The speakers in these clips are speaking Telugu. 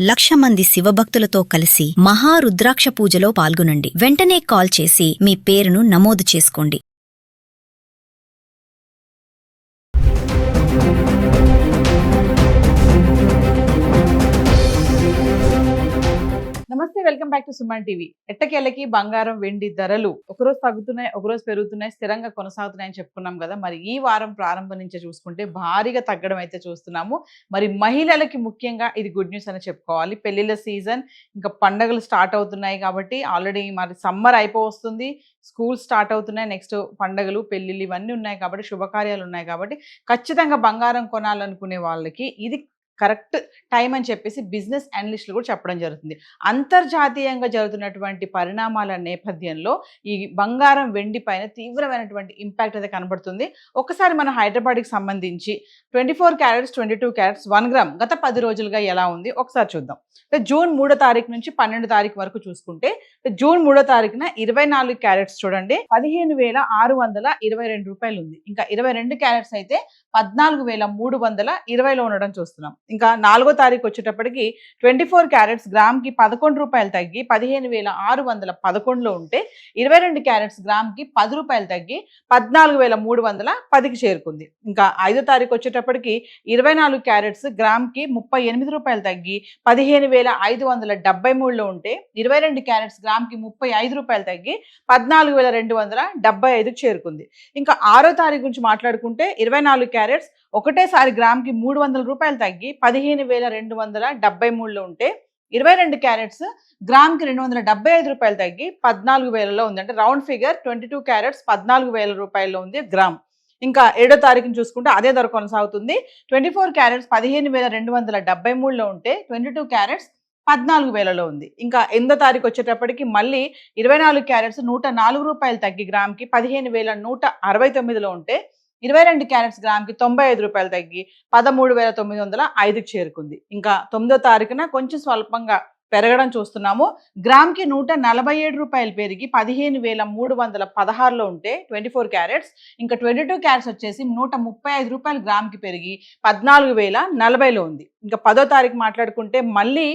1,00,000 మంది శివభక్తులతో కలిసి మహారుద్రాక్ష పూజలో పాల్గొనండి. వెంటనే కాల్ చేసి మీ పేరును నమోదు చేసుకోండి. నమస్తే, welcome back to Suman TV. ఎట్టకేళ్ళకి బంగారం వెండి ధరలు ఒకరోజు తగ్గుతున్నాయి, ఒకరోజు పెరుగుతున్నాయి, స్థిరంగా కొనసాగుతున్నాయని చెప్పుకున్నాం కదా. మరి ఈ వారం ప్రారంభం నుంచే చూసుకుంటే భారీగా తగ్గడం అయితే చూస్తున్నాము. మరి మహిళలకి ముఖ్యంగా ఇది గుడ్ న్యూస్ అని చెప్పుకోవాలి. పెళ్లిళ్ళ సీజన్, ఇంకా పండగలు స్టార్ట్ అవుతున్నాయి కాబట్టి ఆల్రెడీ మరి సమ్మర్ అయిపోవస్తుంది, స్కూల్ స్టార్ట్ అవుతున్నాయి, నెక్స్ట్ పండగలు పెళ్లిళ్ళు ఇవన్నీ ఉన్నాయి కాబట్టి, శుభకార్యాలు ఉన్నాయి కాబట్టి ఖచ్చితంగా బంగారం కొనాలనుకునే వాళ్ళకి ఇది కరెక్ట్ టైం అని చెప్పేసి బిజినెస్ అనలిస్టులు కూడా చెప్పడం జరుగుతుంది. అంతర్జాతీయంగా జరుగుతున్నటువంటి పరిణామాల నేపథ్యంలో ఈ బంగారం వెండి పైన తీవ్రమైనటువంటి ఇంపాక్ట్ అయితే కనబడుతుంది. ఒకసారి మన హైదరాబాద్కి సంబంధించి 24 క్యారెట్స్ 22 క్యారెట్స్ 1 గ్రామ్ గత 10 రోజులుగా ఎలా ఉంది ఒకసారి చూద్దాం. జూన్ 3వ తారీఖు నుంచి 12వ తారీఖు వరకు చూసుకుంటే, జూన్ 3వ తారీఖున 24 క్యారెట్స్ చూడండి 15,622 రూపాయలు ఉంది. ఇంకా 22 క్యారెట్స్ అయితే 14,320లో ఉండడం చూస్తున్నాం. ఇంకా 4వ తారీఖు వచ్చేటప్పటికి 24 క్యారెట్స్ గ్రామ్కి 11 రూపాయలు తగ్గి 15,611లో ఉంటే, 22 క్యారెట్స్ గ్రామ్కి 10 రూపాయలు తగ్గి 14,310కి చేరుకుంది. ఇంకా 5వ తారీఖు వచ్చేటప్పటికి 24 క్యారెట్స్ గ్రామ్కి 38 రూపాయలు తగ్గి 15,573లో ఉంటే, 22 క్యారెట్స్ గ్రామ్కి 35 రూపాయలు తగ్గి 14,275కి చేరుకుంది. ఇంకా 6వ తారీఖు గురించి మాట్లాడుకుంటే 24 క్యారెట్స్ ఒకటేసారి గ్రామ్కి 300 రూపాయలు తగ్గి 15,273లో ఉంటే, 22 క్యారెట్స్ గ్రామ్కి 275 రూపాయలు తగ్గి 14,000లో ఉంది. అంటే రౌండ్ ఫిగర్ 22 క్యారెట్స్ 14,000 రూపాయల్లో ఉంది గ్రామ్. ఇంకా 7వ తారీఖుని చూసుకుంటే అదే ధర కొనసాగుతుంది. 24 క్యారెట్స్ 15,273లో ఉంటే, 22 క్యారెట్స్ 14,000లో ఉంది. ఇంకా 8వ తారీఖు వచ్చేటప్పటికి మళ్ళీ 24 క్యారెట్స్ 104 రూపాయలు తగ్గి గ్రామ్కి 15,169లో ఉంటే, 22 క్యారెట్స్ గ్రామ్కి 95 రూపాయలు తగ్గి 13,905కి చేరుకుంది. ఇంకా 9వ తారీఖున కొంచెం స్వల్పంగా పెరగడం చూస్తున్నాము. గ్రామ్కి 147 రూపాయలు పెరిగి 15,316లో ఉంటే 24 క్యారెట్స్. ఇంకా 22 క్యారెట్స్ వచ్చేసి 135 రూపాయలు గ్రామ్కి పెరిగి 14,040లో ఉంది. ఇంకా 10వ తారీఖు మాట్లాడుకుంటే మళ్ళీ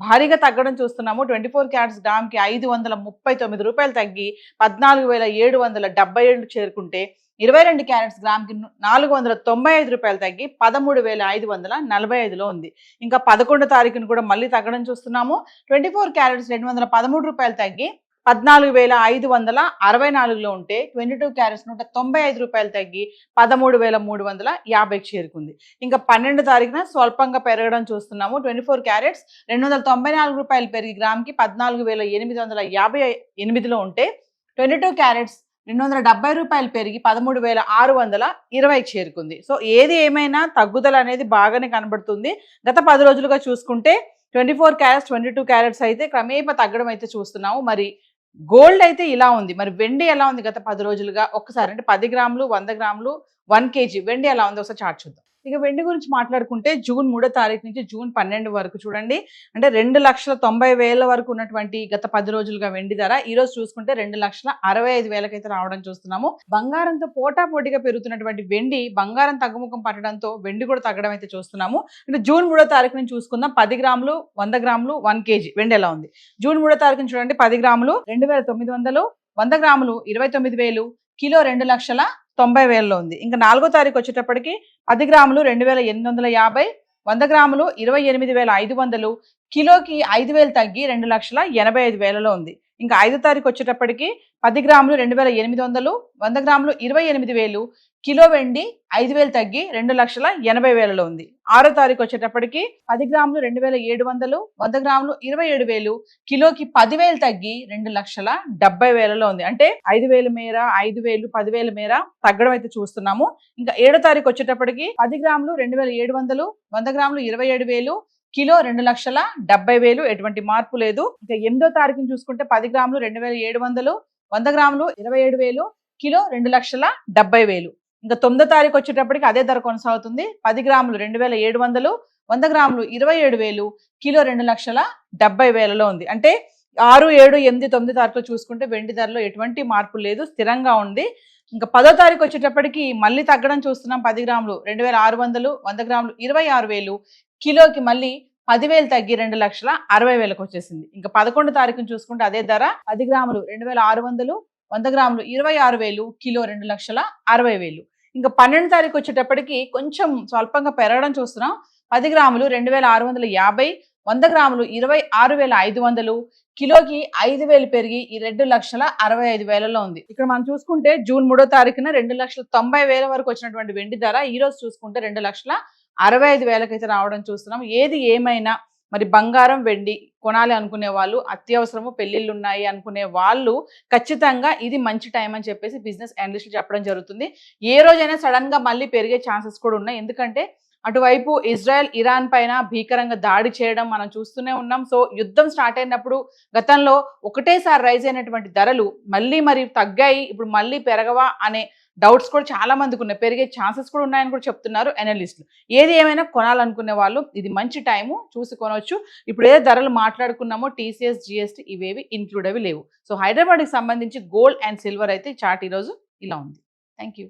భారీగా తగ్గడం చూస్తున్నాము. 24 క్యారెట్స్ గ్రామ్కి 539 రూపాయలు తగ్గి 14,777 చేరుకుంటే, 22 క్యారెట్స్ గ్రామ్కి 495 రూపాయలు తగ్గి 13,545లో ఉంది. ఇంకా 11వ తారీఖును కూడా మళ్ళీ తగ్గడం చూస్తున్నాము. 24 క్యారెట్స్ 213 రూపాయలు తగ్గి 14,564లో ఉంటే, 22 క్యారెట్స్ 195 రూపాయలు తగ్గి 13,350కి చేరుకుంది. ఇంకా 12వ తారీఖున స్వల్పంగా పెరగడం చూస్తున్నాము. 24 క్యారెట్స్ 294 రూపాయలు పెరిగి గ్రామ్కి 14,858లో ఉంటే, 22 క్యారెట్స్ 270 రూపాయలు పెరిగి 13,620కి చేరుకుంది. సో ఏది ఏమైనా తగ్గుదల అనేది బాగానే కనబడుతుంది. గత 10 రోజులుగా చూసుకుంటే 24 క్యారెట్స్ 22 క్యారెట్స్ అయితే క్రమేపా తగ్గడం అయితే చూస్తున్నాము. మరి గోల్డ్ అయితే ఇలా ఉంది. మరి వెండి ఎలా ఉంది గత 10 రోజులుగా ఒకసారి, అంటే 10 గ్రాములు 100 గ్రాములు 1 కేజీ వెండి ఎలా ఉంది ఒకసారి చార్ట్ చూద్దాం. ఇక వెండి గురించి మాట్లాడుకుంటే జూన్ 3వ తారీఖు నుంచి జూన్ 12 వరకు చూడండి, అంటే 2,90,000 వరకు ఉన్నటువంటి గత 10 రోజులుగా వెండి ధర ఈ రోజు చూసుకుంటే 2,65,000 అయితే రావడం చూస్తున్నాము. బంగారంతో పోటాపోటీగా పెరుగుతున్నటువంటి వెండి బంగారం తగ్గుముఖం పట్టడంతో వెండి కూడా తగ్గడం అయితే చూస్తున్నాము. అంటే జూన్ 3వ తారీఖు నుంచి చూసుకుందాం. 10 గ్రాములు 100 గ్రాములు 1 కేజీ వెండి ఎలా ఉంది. జూన్ 3వ తారీఖు చూడండి, 10 గ్రాములు 2,900, 100 గ్రాములు 29,000, కిలో 2,90,000లో ఉంది. ఇంకా 4వ తారీఖు వచ్చేటప్పటికి 10 గ్రాములు 2,850, 100 గ్రాములు 28,500, కిలోకి 5,000 తగ్గి 2,85,000లో ఉంది. ఇంకా 5వ తారీఖు వచ్చేటప్పటికి 10 గ్రాములు 2,800, 100 గ్రాములు 28,000, కిలో వెండి 5,000 తగ్గి 2,80,000లో ఉంది. 6వ తారీఖు వచ్చేటప్పటికి 10 గ్రాములు 2,700, 100 గ్రాములు 27,000, కిలోకి 10,000 తగ్గి 2,70,000లో ఉంది. అంటే 5,000 మేర 5,000 10,000 మేర తగ్గడం అయితే చూస్తున్నాము. ఇంకా 7వ తారీఖు వచ్చేటప్పటికి 10 గ్రాములు 2,700, 100 గ్రాములు 27,000, కిలో 2,70,000, ఎటువంటి మార్పు లేదు. ఇంకా 8వ తారీఖుని చూసుకుంటే 10 గ్రాములు 2,700, 100 గ్రాములు 27,000, కిలో 2,70,000. ఇంకా 9వ తారీఖు వచ్చేటప్పటికి అదే ధర కొనసాగుతుంది. 10 గ్రాములు 2,700, 100 గ్రాములు 27,000, కిలో 2,70,000లో ఉంది. అంటే 6, 7, 8, 9 తారీఖులో చూసుకుంటే వెండి ధరలో ఎటువంటి మార్పు లేదు, స్థిరంగా ఉంది. ఇంకా 10వ తారీఖు వచ్చేటప్పటికి మళ్ళీ తగ్గడం చూస్తున్నాం. 10 గ్రాములు 2,600, 100 గ్రాములు 26,000, కిలోకి మళ్ళీ 10,000 తగ్గి 2,60,000కి వచ్చేసింది. ఇంకా 11 తారీఖున చూసుకుంటే అదే ధర 10 గ్రాములు 2,600, 100 గ్రాములు 26,000, కిలో 2,60,000. ఇంకా 12 తారీఖు వచ్చేటప్పటికి కొంచెం స్వల్పంగా పెరగడం చూస్తున్నాం. 10 గ్రాములు 2,650, 100 గ్రాములు 26,500, కిలోకి 5,000 పెరిగి ఈ 2,65,000లో ఉంది. ఇక్కడ మనం చూసుకుంటే జూన్ 3వ తారీఖున 2,90,000 వరకు వచ్చినటువంటి వెండి ధర ఈ రోజు చూసుకుంటే 2,65,000కి అయితే రావడం చూస్తున్నాం. ఏది ఏమైనా మరి బంగారం వెండి కొనాలి అనుకునే వాళ్ళు, అత్యవసరము పెళ్లిళ్ళు ఉన్నాయి అనుకునే వాళ్ళు ఖచ్చితంగా ఇది మంచి టైం అని చెప్పేసి బిజినెస్ అనలిస్టులు చెప్పడం జరుగుతుంది. ఏ రోజైనా సడన్ గా మళ్ళీ పెరిగే ఛాన్సెస్ కూడా ఉన్నాయి. ఎందుకంటే అటువైపు ఇజ్రాయెల్ ఇరాన్ పైన భీకరంగా దాడి చేయడం మనం చూస్తూనే ఉన్నాం. సో యుద్ధం స్టార్ట్ అయినప్పుడు గతంలో ఒకటేసారి రైజ్ అయినటువంటి ధరలు మళ్ళీ మరి తగ్గాయి, ఇప్పుడు మళ్ళీ పెరగవా అనే డౌట్స్ కూడా చాలా మందికి ఉన్నాయి. పెరిగే ఛాన్సెస్ కూడా ఉన్నాయని కూడా చెప్తున్నారు అనలిస్టులు. ఏది ఏమైనా కొనాలనుకునే వాళ్ళు ఇది మంచి టైము, చూసి కొనవచ్చు. ఇప్పుడు ఏదో ధరలు మాట్లాడుకున్నామో TCS, GST ఇవేవి ఇంక్లూడ్ అవి లేవు. సో హైదరాబాద్కి సంబంధించి గోల్డ్ అండ్ సిల్వర్ అయితే చార్ట్ ఈరోజు ఇలా ఉంది. Thank you.